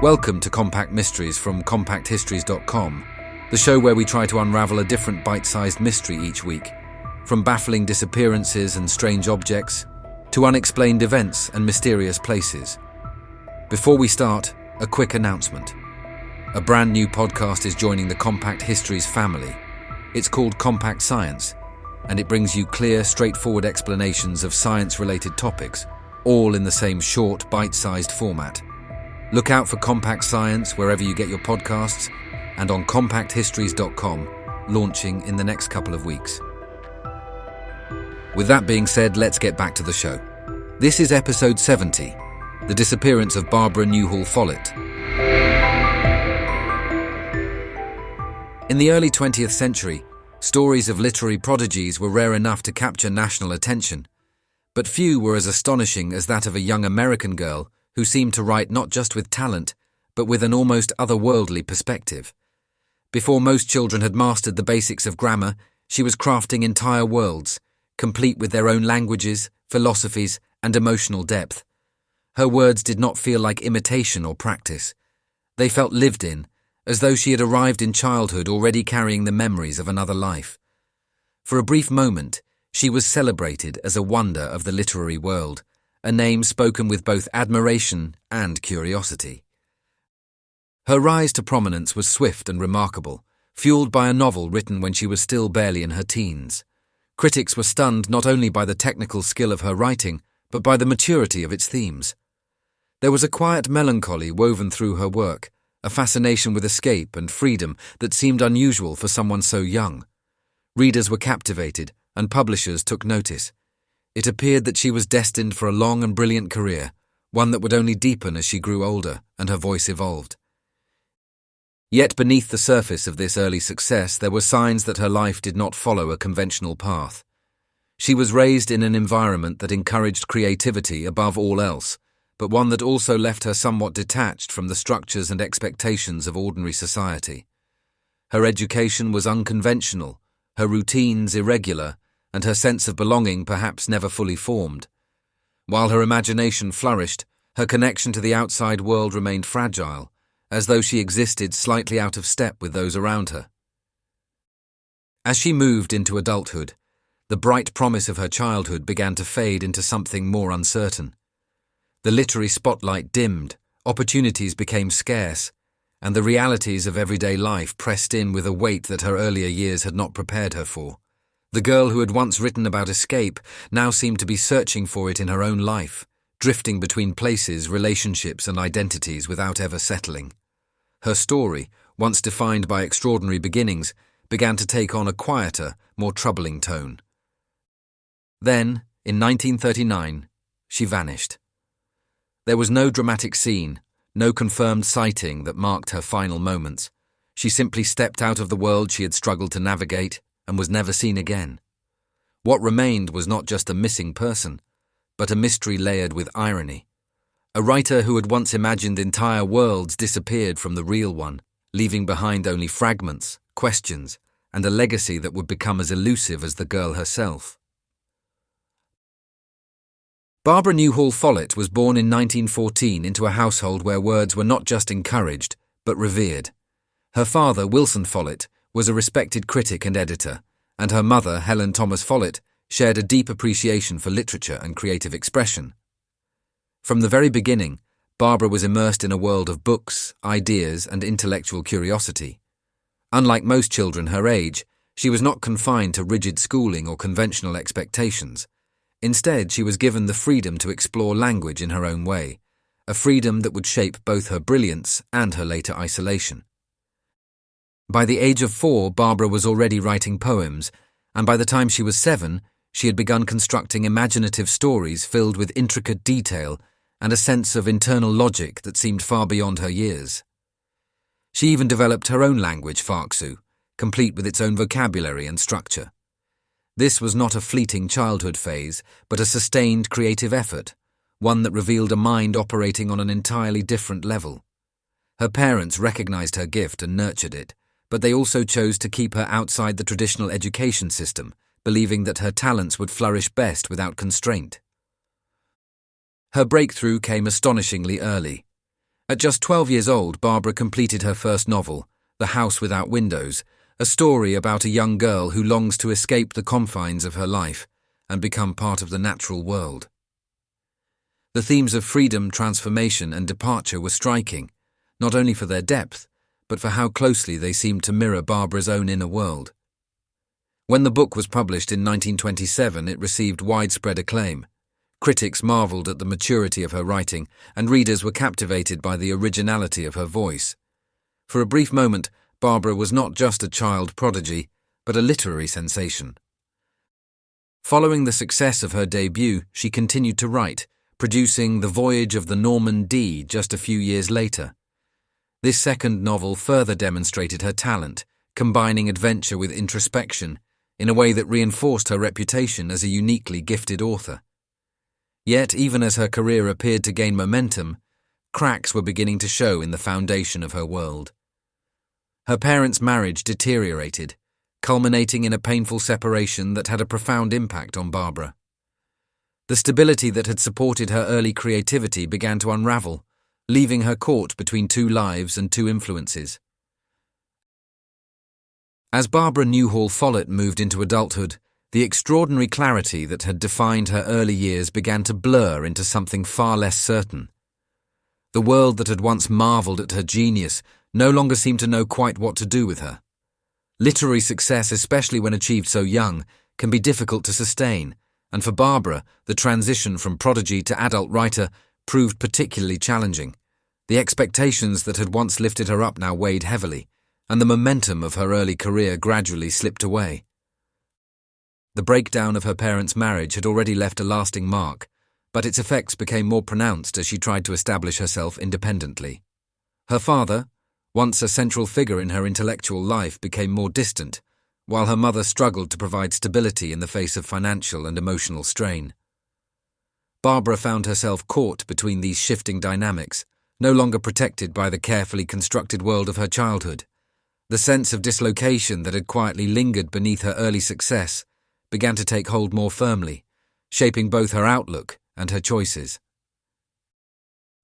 Welcome to Compact Mysteries from compacthistories.com, the show where we try to unravel a different bite-sized mystery each week, from baffling disappearances and strange objects to unexplained events and mysterious places. Before we start, a quick announcement. A brand new podcast is joining the Compact Histories family. It's called Compact Science, and it brings you clear, straightforward explanations of science-related topics, all in the same short, bite-sized format. Look out for Compact Science wherever you get your podcasts and on compacthistories.com, launching in the next couple of weeks. With that being said, let's get back to the show. This is episode 70, The Disappearance of Barbara Newhall Follett. In the early 20th century, stories of literary prodigies were rare enough to capture national attention, but few were as astonishing as that of a young American girl who seemed to write not just with talent, but with an almost otherworldly perspective. Before most children had mastered the basics of grammar, she was crafting entire worlds, complete with their own languages, philosophies, and emotional depth. Her words did not feel like imitation or practice. They felt lived in, as though she had arrived in childhood already carrying the memories of another life. For a brief moment, she was celebrated as a wonder of the literary world, a name spoken with both admiration and curiosity. Her rise to prominence was swift and remarkable, fueled by a novel written when she was still barely in her teens. Critics were stunned not only by the technical skill of her writing, but by the maturity of its themes. There was a quiet melancholy woven through her work, a fascination with escape and freedom that seemed unusual for someone so young. Readers were captivated, and publishers took notice. It appeared that she was destined for a long and brilliant career, one that would only deepen as she grew older and her voice evolved. Yet beneath the surface of this early success, there were signs that her life did not follow a conventional path. She was raised in an environment that encouraged creativity above all else, but one that also left her somewhat detached from the structures and expectations of ordinary society. Her education was unconventional, her routines irregular, and her sense of belonging perhaps never fully formed. While her imagination flourished, her connection to the outside world remained fragile, as though she existed slightly out of step with those around her. As she moved into adulthood, the bright promise of her childhood began to fade into something more uncertain. The literary spotlight dimmed, opportunities became scarce, and the realities of everyday life pressed in with a weight that her earlier years had not prepared her for. The girl who had once written about escape now seemed to be searching for it in her own life, drifting between places, relationships, and identities without ever settling. Her story, once defined by extraordinary beginnings, began to take on a quieter, more troubling tone. Then, in 1939, she vanished. There was no dramatic scene, no confirmed sighting that marked her final moments. She simply stepped out of the world she had struggled to navigate and was never seen again. What remained was not just a missing person, but a mystery layered with irony. A writer who had once imagined entire worlds disappeared from the real one, leaving behind only fragments, questions, and a legacy that would become as elusive as the girl herself. Barbara Newhall Follett was born in 1914 into a household where words were not just encouraged, but revered. Her father, Wilson Follett, was a respected critic and editor, and her mother, Helen Thomas Follett, shared a deep appreciation for literature and creative expression. From the very beginning, Barbara was immersed in a world of books, ideas, and intellectual curiosity. Unlike most children her age, she was not confined to rigid schooling or conventional expectations. Instead, she was given the freedom to explore language in her own way, a freedom that would shape both her brilliance and her later isolation. By the age of 4, Barbara was already writing poems, and by the time she was 7, she had begun constructing imaginative stories filled with intricate detail and a sense of internal logic that seemed far beyond her years. She even developed her own language, Farksu, complete with its own vocabulary and structure. This was not a fleeting childhood phase, but a sustained creative effort, one that revealed a mind operating on an entirely different level. Her parents recognized her gift and nurtured it, but they also chose to keep her outside the traditional education system, believing that her talents would flourish best without constraint. Her breakthrough came astonishingly early. At just 12 years old, Barbara completed her first novel, The House Without Windows, a story about a young girl who longs to escape the confines of her life and become part of the natural world. The themes of freedom, transformation, and departure were striking, not only for their depth, but for how closely they seemed to mirror Barbara's own inner world. When the book was published in 1927, it received widespread acclaim. Critics marveled at the maturity of her writing, and readers were captivated by the originality of her voice. For a brief moment, Barbara was not just a child prodigy, but a literary sensation. Following the success of her debut, she continued to write, producing The Voyage of the Norman D just a few years later. This second novel further demonstrated her talent, combining adventure with introspection, in a way that reinforced her reputation as a uniquely gifted author. Yet, even as her career appeared to gain momentum, cracks were beginning to show in the foundation of her world. Her parents' marriage deteriorated, culminating in a painful separation that had a profound impact on Barbara. The stability that had supported her early creativity began to unravel, leaving her caught between two lives and two influences. As Barbara Newhall Follett moved into adulthood, the extraordinary clarity that had defined her early years began to blur into something far less certain. The world that had once marveled at her genius no longer seemed to know quite what to do with her. Literary success, especially when achieved so young, can be difficult to sustain, and for Barbara, the transition from prodigy to adult writer proved particularly challenging. The expectations that had once lifted her up now weighed heavily, and the momentum of her early career gradually slipped away. The breakdown of her parents' marriage had already left a lasting mark, but its effects became more pronounced as she tried to establish herself independently. Her father, once a central figure in her intellectual life, became more distant, while her mother struggled to provide stability in the face of financial and emotional strain. Barbara found herself caught between these shifting dynamics, no longer protected by the carefully constructed world of her childhood. The sense of dislocation that had quietly lingered beneath her early success began to take hold more firmly, shaping both her outlook and her choices.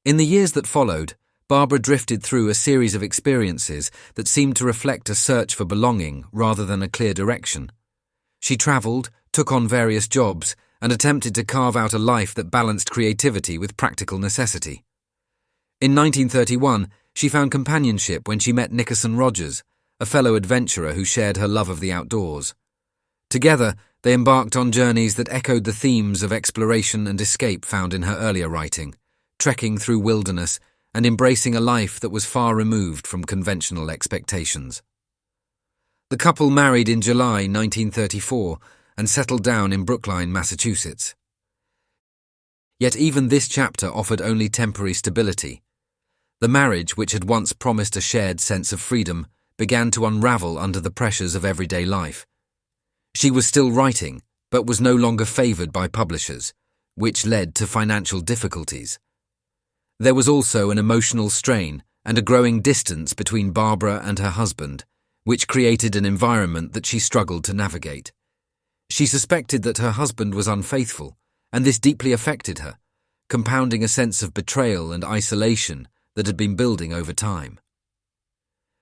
In the years that followed, Barbara drifted through a series of experiences that seemed to reflect a search for belonging rather than a clear direction. She travelled, took on various jobs, and attempted to carve out a life that balanced creativity with practical necessity. In 1931, she found companionship when she met Nickerson Rogers, a fellow adventurer who shared her love of the outdoors. Together, they embarked on journeys that echoed the themes of exploration and escape found in her earlier writing, trekking through wilderness and embracing a life that was far removed from conventional expectations. The couple married in July 1934 and settled down in Brookline, Massachusetts. Yet even this chapter offered only temporary stability. The marriage, which had once promised a shared sense of freedom, began to unravel under the pressures of everyday life. She was still writing, but was no longer favoured by publishers, which led to financial difficulties. There was also an emotional strain and a growing distance between Barbara and her husband, which created an environment that she struggled to navigate. She suspected that her husband was unfaithful, and this deeply affected her, compounding a sense of betrayal and isolation that had been building over time.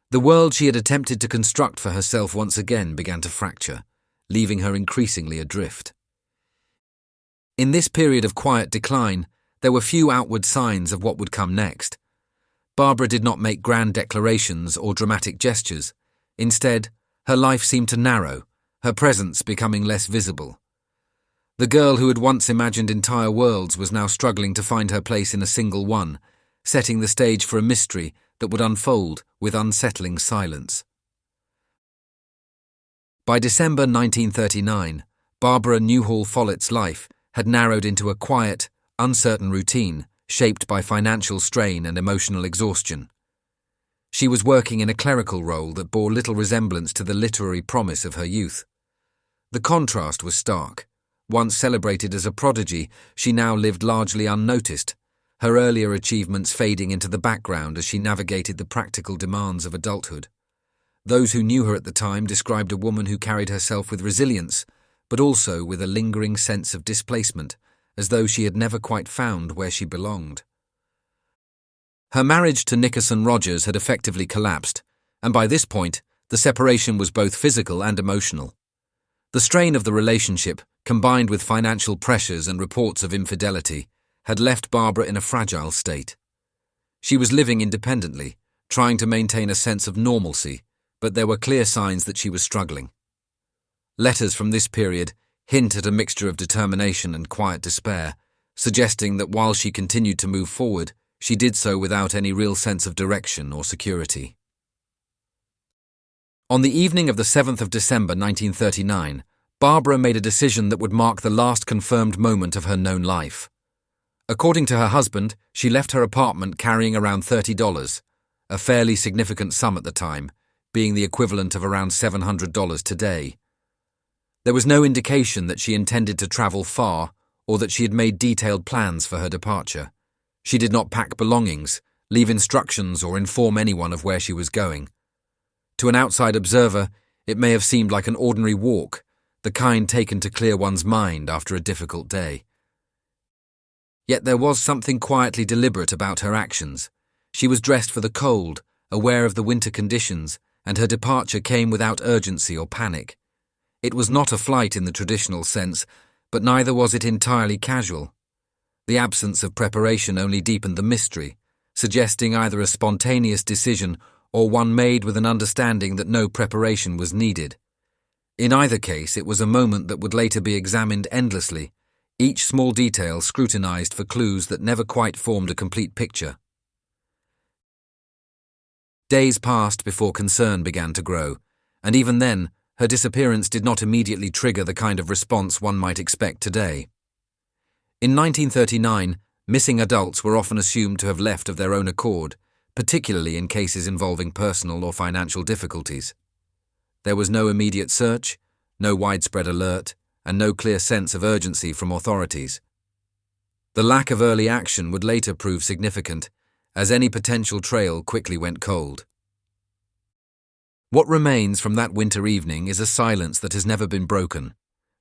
The world she had attempted to construct for herself once again began to fracture, leaving her increasingly adrift. In this period of quiet decline, there were few outward signs of what would come next. Barbara did not make grand declarations or dramatic gestures. Instead, her life seemed to narrow, her presence becoming less visible. The girl who had once imagined entire worlds was now struggling to find her place in a single one, setting the stage for a mystery that would unfold with unsettling silence. By December 1939, Barbara Newhall Follett's life had narrowed into a quiet, uncertain routine shaped by financial strain and emotional exhaustion. She was working in a clerical role that bore little resemblance to the literary promise of her youth. The contrast was stark. Once celebrated as a prodigy, she now lived largely unnoticed, her earlier achievements fading into the background as she navigated the practical demands of adulthood. Those who knew her at the time described a woman who carried herself with resilience, but also with a lingering sense of displacement, as though she had never quite found where she belonged. Her marriage to Nickerson Rogers had effectively collapsed, and by this point, the separation was both physical and emotional. The strain of the relationship, combined with financial pressures and reports of infidelity, had left Barbara in a fragile state. She was living independently, trying to maintain a sense of normalcy, but there were clear signs that she was struggling. Letters from this period hint at a mixture of determination and quiet despair, suggesting that while she continued to move forward, she did so without any real sense of direction or security. On the evening of the 7th of December 1939, Barbara made a decision that would mark the last confirmed moment of her known life. According to her husband, she left her apartment carrying around $30, a fairly significant sum at the time, being the equivalent of around $700 today. There was no indication that she intended to travel far or that she had made detailed plans for her departure. She did not pack belongings, leave instructions, or inform anyone of where she was going. To an outside observer, it may have seemed like an ordinary walk, the kind taken to clear one's mind after a difficult day. Yet there was something quietly deliberate about her actions. She was dressed for the cold, aware of the winter conditions, and her departure came without urgency or panic. It was not a flight in the traditional sense, but neither was it entirely casual. The absence of preparation only deepened the mystery, suggesting either a spontaneous decision or one made with an understanding that no preparation was needed. In either case, it was a moment that would later be examined endlessly, each small detail scrutinized for clues that never quite formed a complete picture. Days passed before concern began to grow, and even then, her disappearance did not immediately trigger the kind of response one might expect today. In 1939, missing adults were often assumed to have left of their own accord, particularly in cases involving personal or financial difficulties. There was no immediate search, no widespread alert, and no clear sense of urgency from authorities. The lack of early action would later prove significant, as any potential trail quickly went cold. What remains from that winter evening is a silence that has never been broken.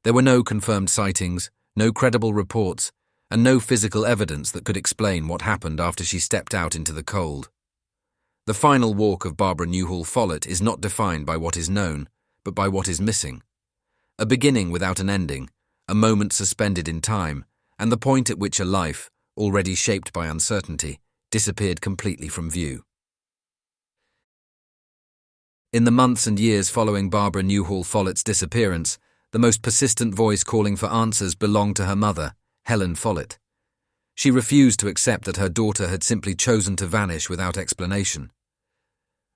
There were no confirmed sightings, no credible reports, and no physical evidence that could explain what happened after she stepped out into the cold. The final walk of Barbara Newhall Follett is not defined by what is known, but by what is missing. A beginning without an ending, a moment suspended in time, and the point at which a life, already shaped by uncertainty, disappeared completely from view. In the months and years following Barbara Newhall Follett's disappearance, the most persistent voice calling for answers belonged to her mother, Helen Follett. She refused to accept that her daughter had simply chosen to vanish without explanation.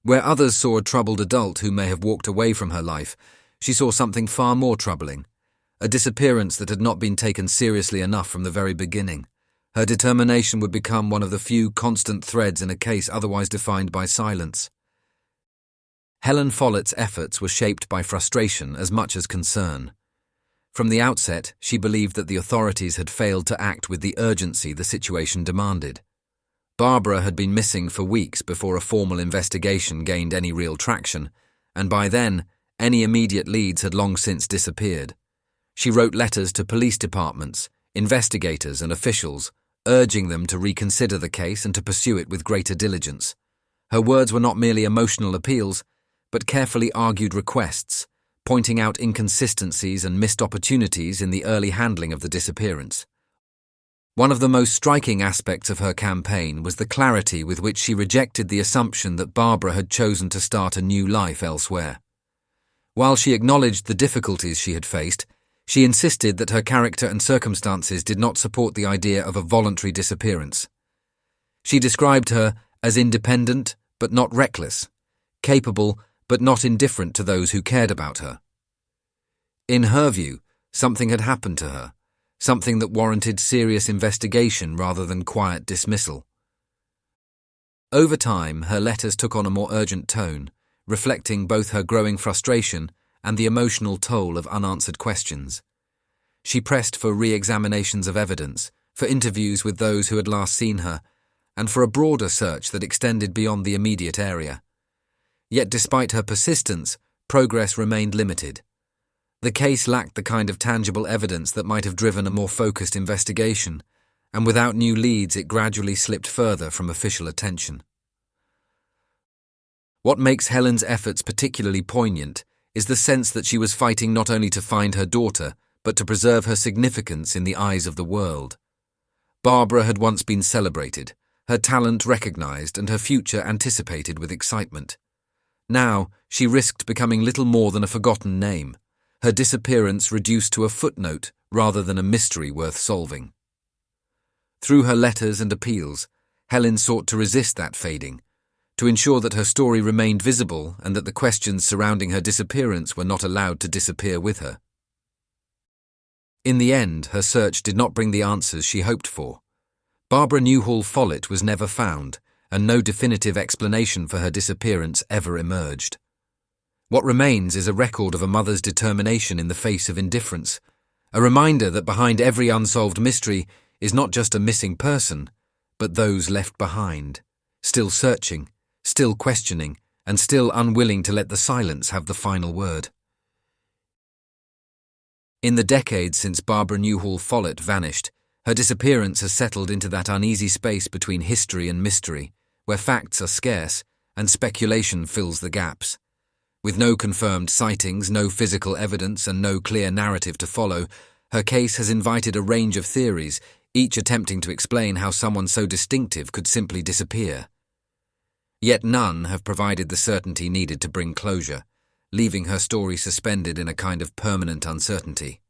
Where others saw a troubled adult who may have walked away from her life, she saw something far more troubling, a disappearance that had not been taken seriously enough from the very beginning. Her determination would become one of the few constant threads in a case otherwise defined by silence. Helen Follett's efforts were shaped by frustration as much as concern. From the outset, she believed that the authorities had failed to act with the urgency the situation demanded. Barbara had been missing for weeks before a formal investigation gained any real traction, and by then, any immediate leads had long since disappeared. She wrote letters to police departments, investigators and officials, urging them to reconsider the case and to pursue it with greater diligence. Her words were not merely emotional appeals, but carefully argued requests, pointing out inconsistencies and missed opportunities in the early handling of the disappearance. One of the most striking aspects of her campaign was the clarity with which she rejected the assumption that Barbara had chosen to start a new life elsewhere. While she acknowledged the difficulties she had faced, she insisted that her character and circumstances did not support the idea of a voluntary disappearance. She described her as independent but not reckless, capable but not indifferent to those who cared about her. In her view, something had happened to her, something that warranted serious investigation rather than quiet dismissal. Over time, her letters took on a more urgent tone, reflecting both her growing frustration and the emotional toll of unanswered questions. She pressed for re-examinations of evidence, for interviews with those who had last seen her, and for a broader search that extended beyond the immediate area. Yet despite her persistence, progress remained limited. The case lacked the kind of tangible evidence that might have driven a more focused investigation, and without new leads it gradually slipped further from official attention. What makes Helen's efforts particularly poignant is the sense that she was fighting not only to find her daughter, but to preserve her significance in the eyes of the world. Barbara had once been celebrated, her talent recognized and her future anticipated with excitement. Now, she risked becoming little more than a forgotten name, her disappearance reduced to a footnote rather than a mystery worth solving. Through her letters and appeals, Helen sought to resist that fading, to ensure that her story remained visible and that the questions surrounding her disappearance were not allowed to disappear with her. In the end, her search did not bring the answers she hoped for. Barbara Newhall Follett was never found, and no definitive explanation for her disappearance ever emerged. What remains is a record of a mother's determination in the face of indifference, a reminder that behind every unsolved mystery is not just a missing person, but those left behind, still searching, still questioning, and still unwilling to let the silence have the final word. In the decades since Barbara Newhall Follett vanished, her disappearance has settled into that uneasy space between history and mystery, where facts are scarce and speculation fills the gaps. With no confirmed sightings, no physical evidence, and no clear narrative to follow, her case has invited a range of theories, each attempting to explain how someone so distinctive could simply disappear. Yet none have provided the certainty needed to bring closure, leaving her story suspended in a kind of permanent uncertainty.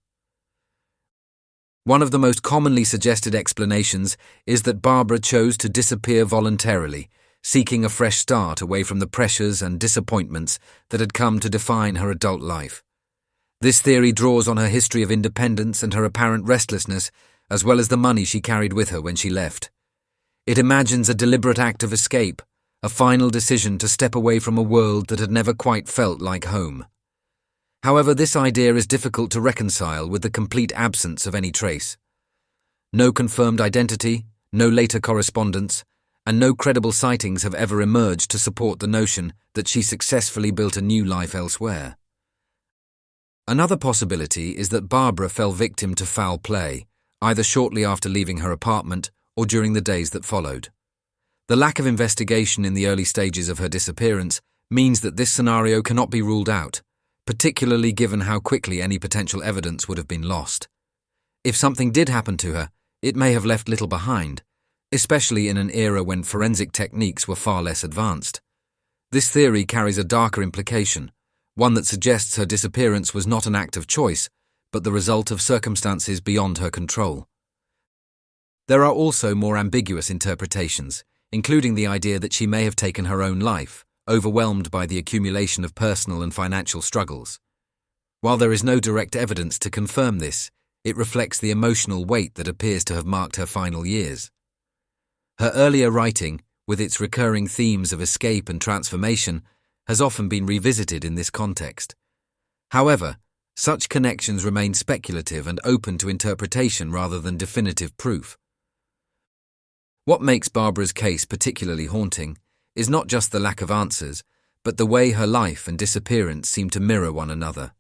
One of the most commonly suggested explanations is that Barbara chose to disappear voluntarily, seeking a fresh start away from the pressures and disappointments that had come to define her adult life. This theory draws on her history of independence and her apparent restlessness, as well as the money she carried with her when she left. It imagines a deliberate act of escape, a final decision to step away from a world that had never quite felt like home. However, this idea is difficult to reconcile with the complete absence of any trace. No confirmed identity, no later correspondence, and no credible sightings have ever emerged to support the notion that she successfully built a new life elsewhere. Another possibility is that Barbara fell victim to foul play, either shortly after leaving her apartment or during the days that followed. The lack of investigation in the early stages of her disappearance means that this scenario cannot be ruled out, particularly given how quickly any potential evidence would have been lost. If something did happen to her, it may have left little behind, especially in an era when forensic techniques were far less advanced. This theory carries a darker implication, one that suggests her disappearance was not an act of choice, but the result of circumstances beyond her control. There are also more ambiguous interpretations, including the idea that she may have taken her own life, overwhelmed by the accumulation of personal and financial struggles. While there is no direct evidence to confirm this, it reflects the emotional weight that appears to have marked her final years. Her earlier writing, with its recurring themes of escape and transformation, has often been revisited in this context. However, such connections remain speculative and open to interpretation rather than definitive proof. What makes Barbara's case particularly haunting is not just the lack of answers, but the way her life and disappearance seem to mirror one another.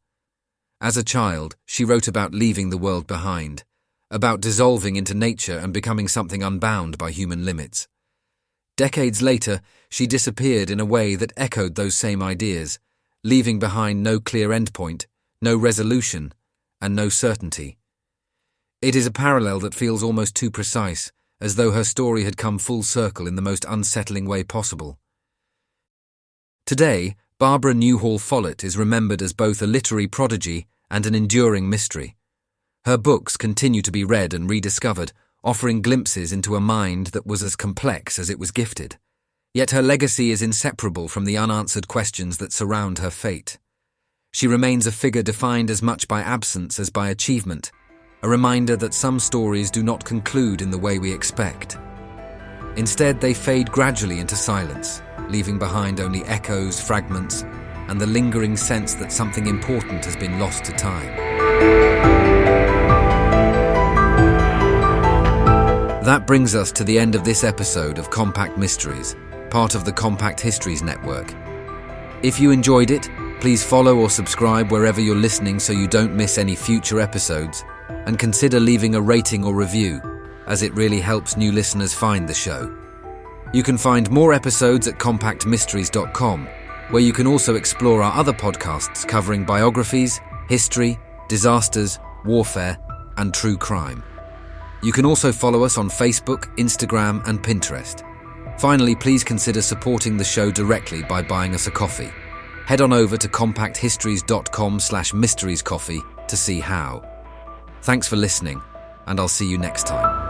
As a child, she wrote about leaving the world behind, about dissolving into nature and becoming something unbound by human limits. Decades later, she disappeared in a way that echoed those same ideas, leaving behind no clear endpoint, no resolution, and no certainty. It is a parallel that feels almost too precise, as though her story had come full circle in the most unsettling way possible. Today, Barbara Newhall Follett is remembered as both a literary prodigy and an enduring mystery. Her books continue to be read and rediscovered, offering glimpses into a mind that was as complex as it was gifted. Yet her legacy is inseparable from the unanswered questions that surround her fate. She remains a figure defined as much by absence as by achievement, a reminder that some stories do not conclude in the way we expect. Instead, they fade gradually into silence, leaving behind only echoes, fragments, and the lingering sense that something important has been lost to time. That brings us to the end of this episode of Compact Mysteries, part of the Compact Histories Network. If you enjoyed it, please follow or subscribe wherever you're listening so you don't miss any future episodes, and consider leaving a rating or review. as it really helps new listeners find the show. You can find more episodes at compactmysteries.com, where you can also explore our other podcasts covering biographies, history, disasters, warfare, and true crime. You can also follow us on Facebook, Instagram, and Pinterest. Finally, please consider supporting the show directly by buying us a coffee. Head on over to compacthistories.com/mysteriescoffee to see how. Thanks for listening, and I'll see you next time.